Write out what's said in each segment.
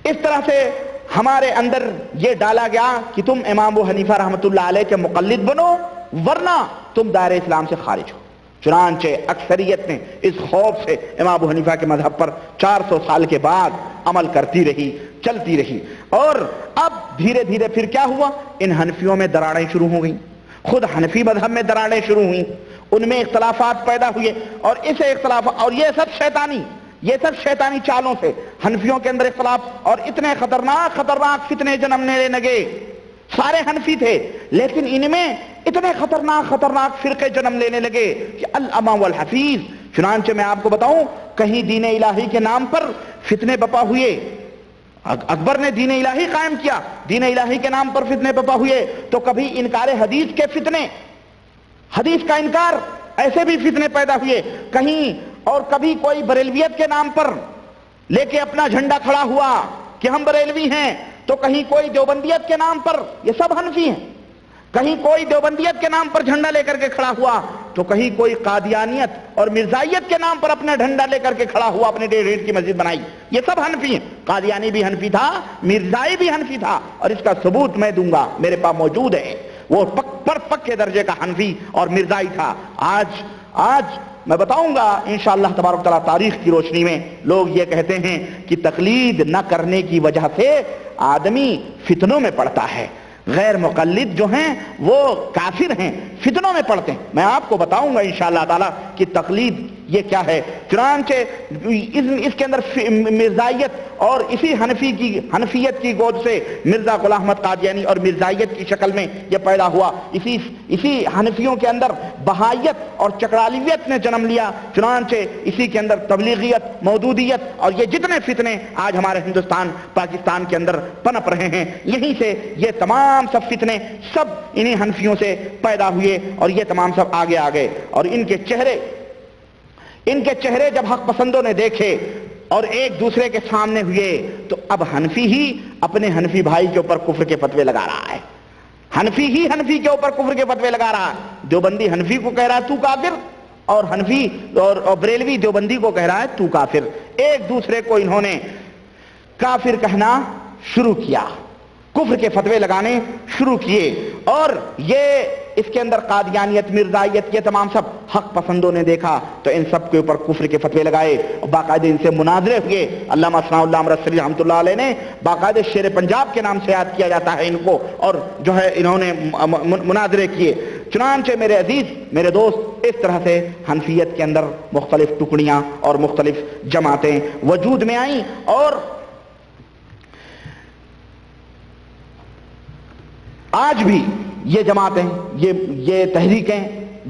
اس طرح سے ہمارے اندر یہ ڈالا گیا کہ تم امام ابو حنیفہ رحمۃ اللہ علیہ کے مقلد بنو ورنہ تم دائرہ اسلام سے خارج ہو۔ چنانچہ اکثریت نے اس خوف سے امام ابو حنیفہ کے مذہب پر 400 سال کے بعد عمل کرتی رہی، چلتی رہی۔ اور اب دھیرے دھیرے پھر کیا ہوا؟ ان حنفیوں میں دراڑیں شروع ہو گئیں، خود حنفی مذہب میں دراڑیں شروع ہوئیں، ان میں اختلافات پیدا ہوئے، اور اسے اختلاف، اور یہ سب شیطانی چالوں سے حنفیوں کے اندر اختلاف، اور اتنے خطرناک فتنے جنمنے لگے۔ سارے حنفی تھے لیکن ان میں اتنے خطرناک فرقے جنم لینے لگے کہ الامام والحفیظ۔ چنانچہ میں آپ کو بتاؤں، کہیں دین الہی کے نام پر فتنے بپا ہوئے، اکبر نے دین الہی قائم کیا، دین الہی کے نام پر فتنے بپا ہوئے، تو کبھی انکار حدیث کے فتنے، حدیث کا انکار، ایسے بھی فتنے پیدا ہوئے کہیں، اور کبھی کوئی بریلویت کے نام پر لے کے اپنا جھنڈا کھڑا ہوا کہ ہم بریلوی ہیں، تو کہیں کوئی دیوبندیت کے نام پر، یہ سب حنفی ہیں، کہیں کوئی دیوبندیت کے نام پر جھنڈا لے کر کے کھڑا ہوا، تو کہیں کوئی قادیانیت اور مرزائیت کے نام پر اپنا جھنڈا لے کر کے کھڑا ہوا، اپنے 1.5 اینٹ کی مسجد بنائی۔ یہ سب حنفی ہیں، قادیانی بھی حنفی تھا، مرزائی بھی حنفی تھا، اور اس کا ثبوت میں دوں گا، میرے پاس موجود ہے، وہ پکے درجے کا حنفی اور مرزائی تھا۔ آج میں بتاؤں گا انشاءاللہ تبارک تعالیٰ، تاریخ کی روشنی میں لوگ یہ کہتے ہیں کہ تقلید نہ کرنے کی وجہ سے آدمی فتنوں میں پڑتا ہے، غیر مقلد جو ہیں وہ کافر ہیں، فتنوں میں پڑتے ہیں۔ میں آپ کو بتاؤں گا انشاءاللہ تعالیٰ کہ تقلید یہ کیا ہے۔ چنانچہ اس کے اندر مرزائیت اور اسی حنفیت کی گود سے مرزا غلام احمد قادیانی اور مرزائیت کی شکل میں یہ پیدا ہوا، اسی حنفیوں کے اندر بہائیت اور چکرالیت نے جنم لیا، چنانچہ اسی کے اندر تبلیغیت، مودودیت اور یہ جتنے فتنے آج ہمارے ہندوستان پاکستان کے اندر پنپ رہے ہیں، یہیں سے یہ تمام سب فتنے سب انہی حنفیوں سے پیدا ہوئے، اور یہ تمام سب آگے آ گئے، اور ان کے چہرے جب حق پسندوں نے دیکھے اور ایک دوسرے کے سامنے ہوئے، تو اب حنفی ہی اپنے حنفی بھائی کے اوپر کفر کے فتوے لگا رہا ہے، حنفی ہی حنفی کے اوپر کفر کے فتوے لگا رہا ہے۔ دیوبندی حنفی کو کہہ رہا ہے تو کافر، اور حنفی اور بریلوی دیوبندی کو کہہ رہا ہے تو کافر، ایک دوسرے کو انہوں نے کافر کہنا شروع کیا، کفر کے فتوے لگانے شروع کیے، اور یہ اس کے اندر قادیانیت، مرزائیت، یہ تمام سب حق پسندوں نے دیکھا تو ان سب کے اوپر کفر کے فتوے لگائے، اور باقاعدہ ان سے مناظرے ہوئے۔ علامہ ثناء اللہ امرتسری رحمۃ اللہ علیہ نے باقاعدہ شیر پنجاب کے نام سے یاد کیا جاتا ہے ان کو، اور جو ہے انہوں نے مناظرے کیے۔ چنانچہ میرے عزیز، میرے دوست، اس طرح سے حنفیت کے اندر مختلف ٹکڑیاں اور مختلف جماعتیں وجود میں آئیں، اور آج بھی یہ جماعتیں، یہ تحریکیں،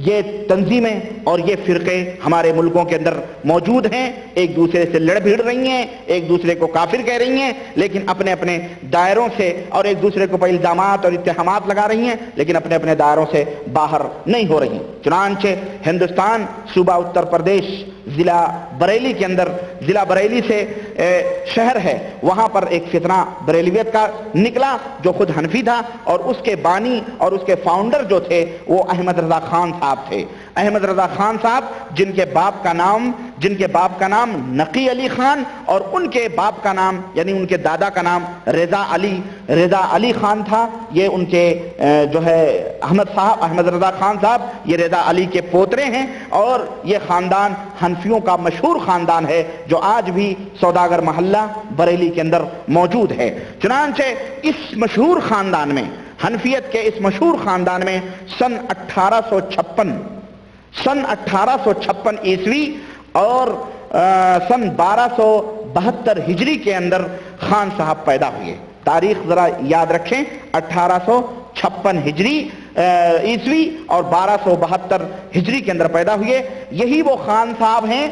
یہ تنظیمیں اور یہ فرقے ہمارے ملکوں کے اندر موجود ہیں، ایک دوسرے سے لڑ بھیڑ رہی ہیں، ایک دوسرے کو کافر کہہ رہی ہیں، لیکن اپنے اپنے دائروں سے، اور ایک دوسرے کو الزامات اور اتہامات لگا رہی ہیں، لیکن اپنے اپنے دائروں سے باہر نہیں ہو رہی۔ چنانچہ ہندوستان، صوبہ اتر پردیش، ضلع بریلی کے اندر، ضلع بریلی سے شہر ہے، وہاں پر ایک فتنہ بریلویت کا نکلا جو خود حنفی تھا، اور اس کے بانی اور اس کے فاؤنڈر جو تھے وہ احمد رضا خان صاحب تھے۔ احمد رضا خان صاحب جن کے باپ کا نام نقی علی خان، اور ان کے باپ کا نام یعنی ان کے دادا کا نام رضا علی خان تھا، یہ ان کے جو ہے احمد رضا خان صاحب یہ رضا علی کے پوترے ہیں، اور یہ خاندان حنفیوں کا مشہور خاندان ہے جو آج بھی سوداگر محلہ بریلی کے اندر موجود ہے۔ چنانچہ اس مشہور خاندان میں، حنفیت کے اس مشہور خاندان میں سن 1856 عیسوی اور سن 1272 ہجری کے اندر خان صاحب پیدا ہوئے۔ تاریخ ذرا یاد رکھیں، 1856 ہجری عیسوی اور 1272 ہجری کے اندر پیدا ہوئے۔ یہی وہ خان صاحب ہیں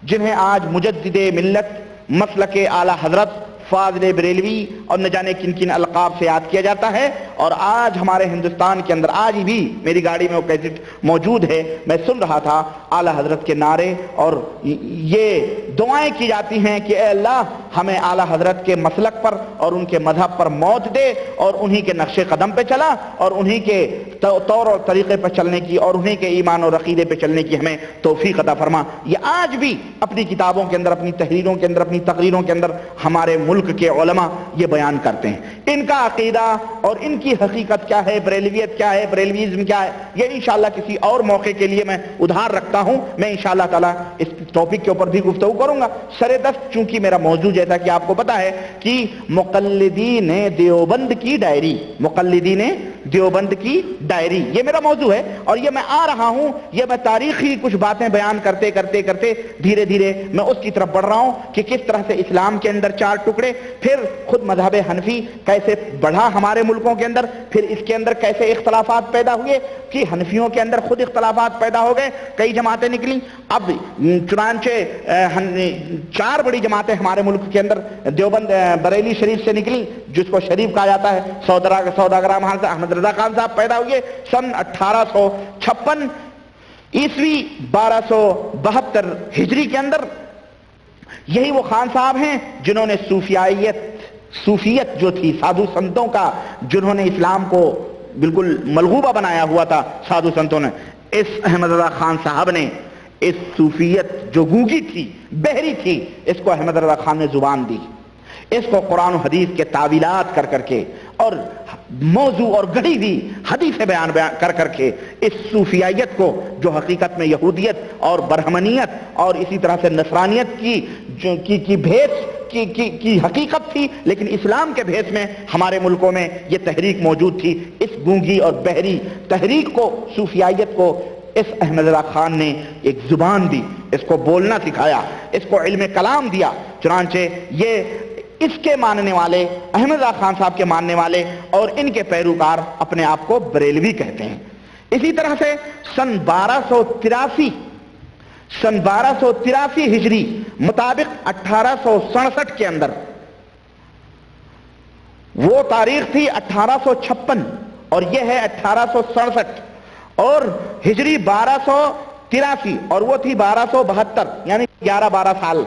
جنہیں آج مجدد ملت، مسلک اعلی حضرت، فاضل بریلوی اور نہ جانے کن کن القاب سے یاد کیا جاتا ہے، اور آج ہمارے ہندوستان کے اندر آج بھی میری گاڑی میں وہ کیسٹ موجود ہے، میں سن رہا تھا، اعلی حضرت کے نعرے اور یہ دعائیں کی جاتی ہیں کہ اے اللہ ہمیں اعلی حضرت کے مسلک پر اور ان کے مذہب پر موت دے، اور انہی کے نقش قدم پہ چلا، اور انہی کے طور اور طریقے پر چلنے کی، اور انہی کے ایمان اور عقیدے پہ چلنے کی ہمیں توفیق عطا فرما۔ یہ آج بھی اپنی کتابوں کے اندر، اپنی تحریروں کے اندر، اپنی تقریروں کے اندر ہمارے ملک ملک کے علماء یہ بیان کرتے ہیں. ان کا عقیدہ اور ان کی حقیقت کیا ہے، بریلویت کیا ہے، بریلویزم کیا ہے، یہ انشاءاللہ کسی اور موقع کے لیے میں ادھار رکھتا ہوں. میں انشاءاللہ تعالی اس ٹاپک کے اوپر بھی گفتگو کروں گا. سر دست چونکہ میرا موضوع جیسا کہ آپ کو پتا ہے کہ مقلدین دیوبند کی ڈائری، مقلدین دیوبند کی ڈائری، یہ میرا موضوع ہے. اور یہ میں آ رہا ہوں، یہ میں تاریخی کچھ باتیں بیان کرتے کرتے کرتے دھیرے دھیرے میں اس کی طرف بڑھ رہا ہوں کہ کس طرح سے اسلام کے اندر چار ٹکڑے، پھر خود مذہب حنفی کیسے بڑھا ہمارے ملکوں کے اندر، پھر اس کے اندر کیسے اختلافات پیدا ہوئے کہ حنفیوں کے اندر خود اختلافات پیدا ہو گئے، کئی جماعتیں نکلیں. اب چنانچہ چار بڑی جماعتیں ہمارے ملک کے اندر دیوبند بریلی شریف سے نکلیں، جس کو شریف کہا جاتا ہے. سوداگر احمد رضا خان صاحب پیدا ہوئے سن 1856 عیسوی 1272 ہجری کے اندر. یہی وہ خان صاحب ہیں جنہوں نے صوفیت جو تھی، سادھو سنتوں کا، جنہوں نے اسلام کو بالکل ملغوبہ بنایا ہوا تھا سادھو سنتوں نے، اس احمد رضا خان صاحب نے اس صوفیت جو گونگی تھی، بہری تھی، اس کو احمد رضا خان نے زبان دی. اس کو قرآن و حدیث کے تعویلات کر کر کے اور موضوع اور گڑھی ہوئی حدیث بیان کر کر کے اس صوفیت کو، جو حقیقت میں یہودیت اور برہمنیت اور اسی طرح سے نصرانیت کی بھیس کی حقیقت تھی، لیکن اسلام کے بھیس میں ہمارے ملکوں میں یہ تحریک موجود تھی. اس گونگی اور بہری تحریک کو، صوفیت کو، اس احمد رضا خان نے ایک زبان دی، اس کو بولنا سکھایا، اس کو علم کلام دیا. چنانچہ یہ اس کے ماننے والے، احمد رضا خان صاحب کے ماننے والے اور ان کے پیروکار اپنے آپ کو بریلوی کہتے ہیں. اسی طرح سے سن 1283 ہجری مطابق 1867 کے اندر، وہ تاریخ تھی 1856 اور یہ ہے 1867، اور ہجری 1283 اور وہ تھی 1272، یعنی 11-12 سال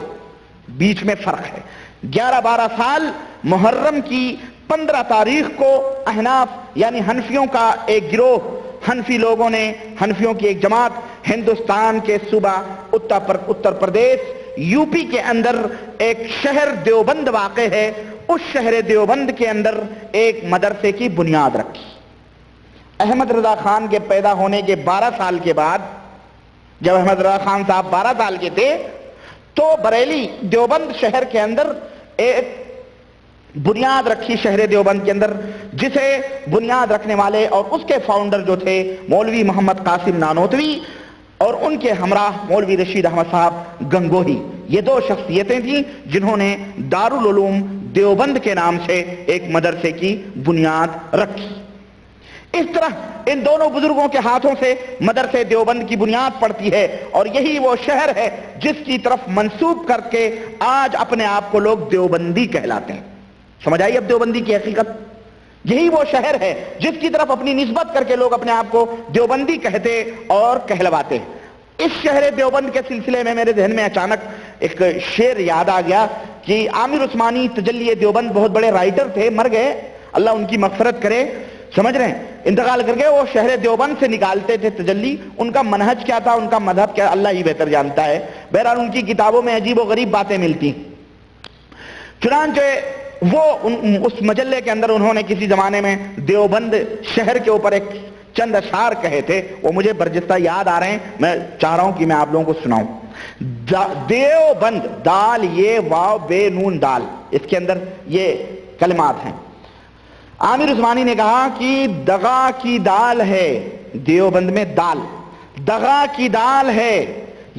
بیچ میں فرق ہے. 11-12 سال محرم کی 15 تاریخ کو احناف یعنی حنفیوں کا ایک گروہ، حنفی لوگوں نے، حنفیوں کی ایک جماعت ہندوستان کے صوبہ اتر پردیش یو پی کے اندر ایک شہر دیوبند واقع ہے، اس شہر دیوبند کے اندر ایک مدرسے کی بنیاد رکھی. احمد رضا خان کے پیدا ہونے کے 12 سال کے بعد، جب احمد رضا خان صاحب 12 سال کے تھے، تو بریلی دیوبند شہر کے اندر ایک بنیاد رکھی، شہر دیوبند کے اندر، جسے بنیاد رکھنے والے اور اس کے فاؤنڈر جو تھے مولوی محمد قاسم نانوتوی اور ان کے ہمراہ مولوی رشید احمد صاحب گنگوہی. یہ دو شخصیتیں تھیں جنہوں نے دارالعلوم دیوبند کے نام سے ایک مدرسے کی بنیاد رکھی. اس طرح ان دونوں بزرگوں کے ہاتھوں سے مدرسے دیوبند کی بنیاد پڑتی ہے، اور یہی وہ شہر ہے جس کی طرف منسوب کر کے آج اپنے آپ کو لوگ دیوبندی کہلاتے ہیں. سمجھ آئی اب دیوبندی کی حقیقت؟ یہی وہ شہر ہے جس کی طرف اپنی نسبت کر کے لوگ اپنے آپ کو دیوبندی کہتے اور کہلواتے. اس شہر دیوبند کے سلسلے میں میرے ذہن میں اچانک ایک شعر یاد آ گیا کہ عامر عثمانی تجلی دیوبند بہت بڑے رائٹر تھے، مر گئے، اللہ ان کی مغفرت کرے، سمجھ رہے ہیں، انتقال کر کے. وہ شہر دیوبند سے نکالتے تھے تجلی. ان کا منہج کیا تھا، ان کا مذہب کیا، اللہ ہی بہتر جانتا ہے. بہرحال ان کی کتابوں میں عجیب و غریب باتیں ملتی. چنانچہ وہ اس مجلے کے اندر انہوں نے کسی زمانے میں دیوبند شہر کے اوپر ایک چند اشعار کہے تھے، وہ مجھے برجستہ یاد آ رہے ہیں، میں چاہ رہا ہوں کہ میں آپ لوگوں کو سناؤں. دیوبند، دال یہ واو بے نون دال، اس کے اندر یہ کلمات ہیں. عامر عثمانی نے کہا کہ دغا کی دال ہے دیوبند میں دال، دغا کی دال ہے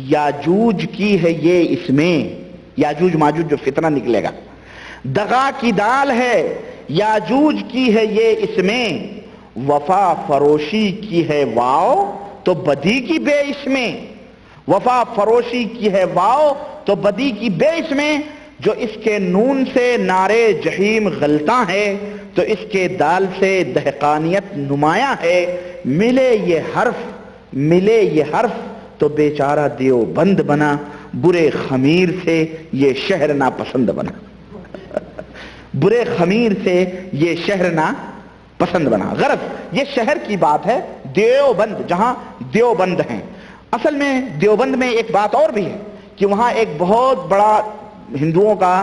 یاجوج کی ہے یہ اس میں، یاجوج ماجوج جو فتنہ نکلے گا، دغا کی دال ہے یاجوج کی ہے یہ اس میں، وفا فروشی کی ہے واو تو بدی کی بے اس میں، وفا فروشی کی ہے واو تو بدی کی بے اس میں، جو اس کے نون سے نارے جہیم غلطاں ہے تو اس کے دال سے دہقانیت نمایاں ہے، ملے یہ حرف تو بیچارہ دیوبند بنا، برے خمیر سے یہ شہر ناپسند بنا. برے خمیر سے یہ شہر ناپسند بنا. غرض یہ شہر کی بات ہے، دیوبند، جہاں دیوبند ہیں. اصل میں دیوبند میں ایک بات اور بھی ہے کہ وہاں ایک بہت بڑا ہندوؤں کا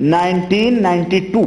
1992।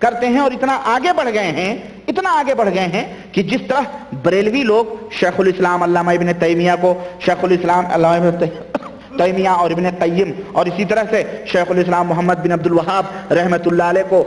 کرتے ہیں اور اتنا آگے بڑھ گئے ہیں کہ جس طرح بریلوی لوگ شیخ الاسلام علامہ ابن تیمیہ کو شیخ الاسلام علامہ ابن تیمیہ اور ابن قیم اور اسی طرح سے شیخ الاسلام محمد بن عبد الوہاب رحمۃ اللہ علیہ کو